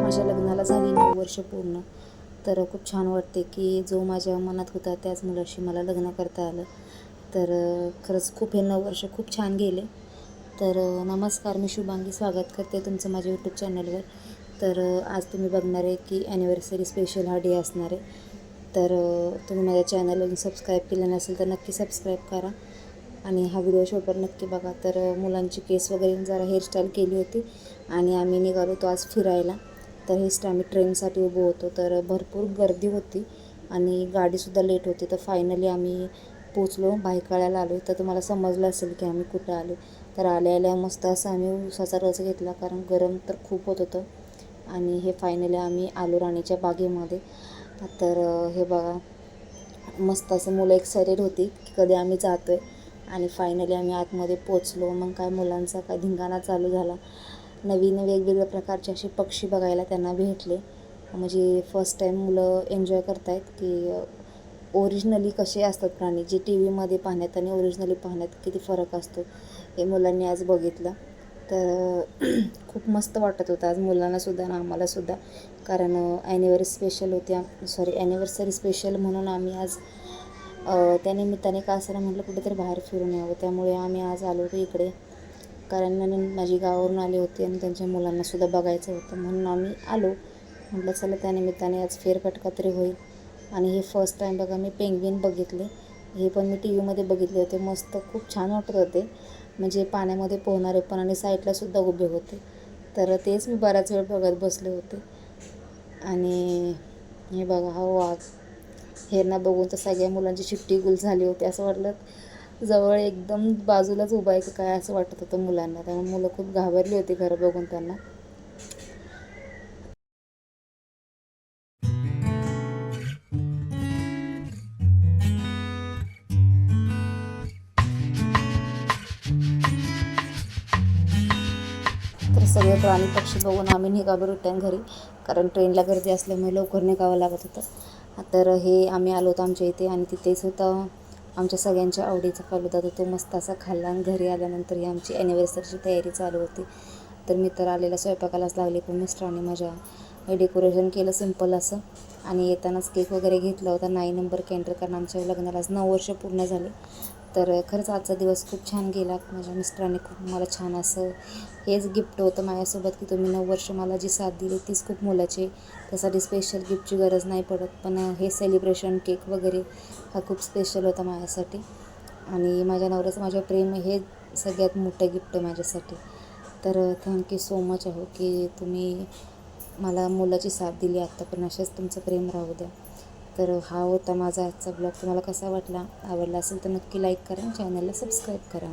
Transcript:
माझ्या लग्नाला झाली 9 वर्ष पूर्ण. तर खूप छान वाटते की जो माझ्या मनात होता त्याच मुलाशी मला लग्न करता आलं. तर खरंच खूप हे 9 वर्ष खूप छान गेले. तर नमस्कार, मी शुभांगी स्वागत करते तुमचं माझ्या यूट्यूब चॅनलवर. तर आज तुम्ही बघणार आहे की ॲनिव्हर्सरी स्पेशल हा डे असणार आहे. तर तुम्ही माझ्या चॅनलला सबस्क्राईब केलं नसेल तर नक्की सबस्क्राईब करा आणि हा व्हिडिओ शेवटपर्यंत नक्की बघा. तर मुलांची केस वगैरे जरा हेअरस्टाईल केली होती आणि आम्ही निघालो होतो आज फिरायला. तर हेच आम्ही ट्रेनसाठी उभं होतो. तर भरपूर गर्दी होती आणि गाडीसुद्धा लेट होती. तर फायनली आम्ही पोचलो, भायखळ्याला आलो. तर तुम्हाला समजलं असेल की आम्ही कुठं आलो. तर आल्या मस्त असं आम्ही उसाचा रस घेतला, कारण गरम तर खूप होत होतं. आणि हे फायनली आम्ही आलो राणीच्या बागेमध्ये. तर हे बघा, मस्त असं मुलं एक्सायटेड होती की कधी आम्ही जातो आहे. आणि फायनली आम्ही आतमध्ये पोचलो. मग काय मुलांचा काय धिंगाणा चालू झाला. नवीन वेगवेगळ्या प्रकारचे असे पक्षी बघायला त्यांना भेटले. म्हणजे फर्स्ट टाईम मुलं एन्जॉय करतायत की ओरिजिनली कसे असतात प्राणी, जे टी व्हीमध्ये पाहण्यात आणि ओरिजिनली पाहण्यात किती फरक असतो हे मुलांनी आज बघितलं. तर खूप मस्त वाटत होतं आज मुलांनासुद्धा आणि आम्हालासुद्धा, कारण ॲनिव्हर्सरी स्पेशल म्हणून आम्ही आज त्यानिमित्ताने का असं म्हटलं कुठेतरी बाहेर फिरून यावं. त्यामुळे आम्ही आज आलो होतो इकडे, कारण माझी गावावरून आली होती आणि त्यांच्या मुलांनासुद्धा बघायचं होतं म्हणून आम्ही आलो. म्हटलं चला त्यानिमित्ताने आज फेरफटका तरी होईल. आणि हे फर्स्ट टाईम बघा मी पेंग्विन बघितले. हे पण मी टी व्हीमध्ये बघितले होते. मस्त खूप छान वाटत होते, म्हणजे पाण्यामध्ये पोहणारे पण आणि साईडलासुद्धा उभे होते. तर तेच मी बराच वेळ बघत बसले होते. आणि हे बघा हा वाघ, हेरना बघून तर सगळ्या मुलांची शिट्टी गुल झाली होती. असं वाटलं जवळ एकदम बाजूलाच उभा आहे की काय असं वाटत होतं मुलांना. त्यामुळे मुलं खूप घाबरली होती खरं बघून त्यांना. तर सगळे प्राणी पक्षी बघून आम्ही निघालो रिटर्न घरी, कारण ट्रेनला गर्दी असल्यामुळे लवकर निघावं लागत होतं. तर हे आम्ही आलो होतो आमच्या इथे आणि तिथेच होता आमच्या सगळ्यांच्या आवडीचा फालुदा. तर तो मस्त असा खाल्ला आणि घरी आल्यानंतर ही आमची ॲनिव्हर्सरीची तयारी चालू होती. तर मी तर आलेल्या स्वयंपाकालाच लागले, पण मिस्टरांनी माझ्या हे डेकोरेशन केलं सिम्पल असं. आणि येतानाच केक वगैरे घेतला होता 9 नंबर कॅन्टर, कारण आमच्या लग्नाला आज 9 वर्ष पूर्ण झाले. तर खरंच आजचा दिवस खूप छान गेला. माझ्या मिस्टरांनी खूप मला छान असं हेच गिफ्ट होतं माझ्यासोबत की तुम्ही 9 वर्ष मला जी साथ दिली तीच खूप मोलाची. त्यासाठी स्पेशल गिफ्टची गरज नाही पडत, पण हे सेलिब्रेशन केक वगैरे हा खूप स्पेशल होता माझ्यासाठी. आणि माझ्या नवऱ्याचं माझ्या प्रेम हे सगळ्यात मोठं गिफ्ट आहे माझ्यासाठी. तर थँक्यू सो मच आहे की तुम्ही मला मुलाची साथ दिली आत्ता, पण असेच तुमचं प्रेम राहू द्या. तर हा होता माझा आजचा ब्लॉग. तुम्हाला कसा वाटला? आवडला असेल तर नक्की लाईक करा, चॅनलला सबस्क्राईब करा.